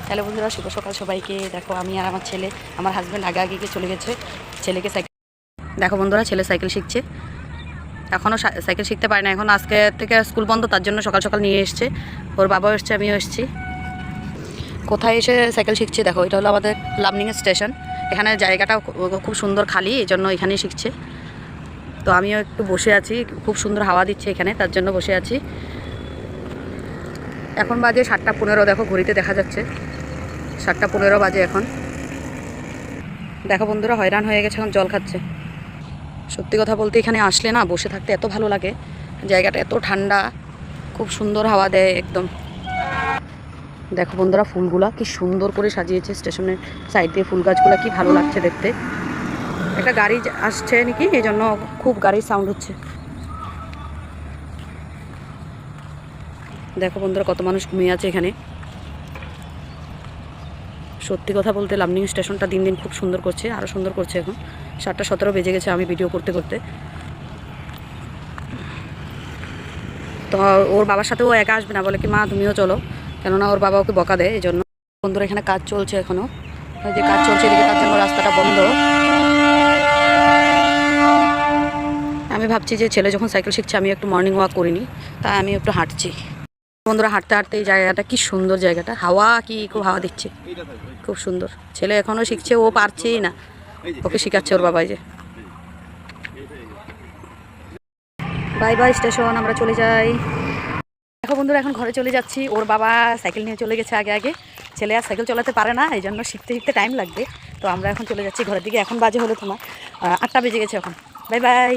Hello বন্ধুরা, শুভ সকাল সবাইকে। দেখো আমি আর আমার ছেলে, আমার হাজব্যান্ড আগে আগে গিয়ে চলে গেছে ছেলেকে সাইকেল। দেখো বন্ধুরা, ছেলে সাইকেল শিখছে। এখনও সাইকেল শিখতে পারে না, এখন আজকে থেকে স্কুল বন্ধ, তার জন্য সকাল সকাল নিয়ে এসছে। ওর বাবাও এসছে, আমিও এসেছি। কোথায় এসে সাইকেল শিখছে দেখো, এটা হলো আমাদের লার্নিং স্টেশন। এখানে জায়গাটা খুব সুন্দর খালি, এই জন্য এখানেই শিখছে। তো আমিও একটু বসে আছি, খুব সুন্দর হাওয়া দিচ্ছে এখানে, তার জন্য বসে আছি। এখন বাজে 7:15, দেখো ঘড়িতে দেখা যাচ্ছে 7:15 বাজে এখন। দেখো বন্ধুরা, হয়রান হয়ে গেছে, এখন জল খাচ্ছে। সত্যি কথা বলতে এখানে আসলে না, বসে থাকতে এত ভালো লাগে। জায়গাটা এত ঠান্ডা, খুব সুন্দর হাওয়া দেয় একদম। দেখো বন্ধুরা, ফুলগুলা কি সুন্দর করে সাজিয়েছে স্টেশনের সাইড দিয়ে। ফুল গাছগুলা কি ভালো লাগছে দেখতে। একটা গাড়ি আসছে নাকি, এই জন্য খুব গাড়ির সাউন্ড হচ্ছে। দেখো বন্ধুরা, কত মানুষ ঘুমিয়ে আছে এখানে। সত্যি কথা বলতে লার্নিং স্টেশনটা দিন দিন খুব সুন্দর করছে, আরও সুন্দর করছে। এখন 7:17 বেজে গেছে আমি ভিডিও করতে করতে। তো ওর বাবার সাথে ও একা আসবে না, বলে কি মা তুমিও চলো, কেননা ওর বাবা ওকে বকা দেয়, এই জন্য। বন্ধুরা, এখানে কাজ চলছে এখনও, যে কাজ চলছে এদিকে, তার জন্য রাস্তাটা বন্ধ। আমি ভাবছি যে ছেলে যখন সাইকেল শিখছে, আমি একটু মর্নিং ওয়াক করিনি, তাই আমি একটু হাঁটছি। বন্ধুরা, হাঁটতে হাঁটতে এই জায়গাটা কি সুন্দর, জায়গাটা হাওয়া কি খুব হাওয়া দিচ্ছে, খুব সুন্দর। ছেলে এখনও শিখছে, ও পারছেই না, ওকে শিখাচ্ছে ওর বাবাই। যে বাই বাই স্টেশন, আমরা চলে যাই। দেখো বন্ধুরা, এখন ঘরে চলে যাচ্ছি। ওর বাবা সাইকেল নিয়ে চলে গেছে আগে আগে। ছেলে আর সাইকেল চালাতে পারে না, এই জন্য শিখতে শিখতে টাইম লাগবে। তো আমরা এখন চলে যাচ্ছি ঘরের দিকে। এখন বাজে হলো তোমার 8টা বেজে গেছে এখন। Bye bye.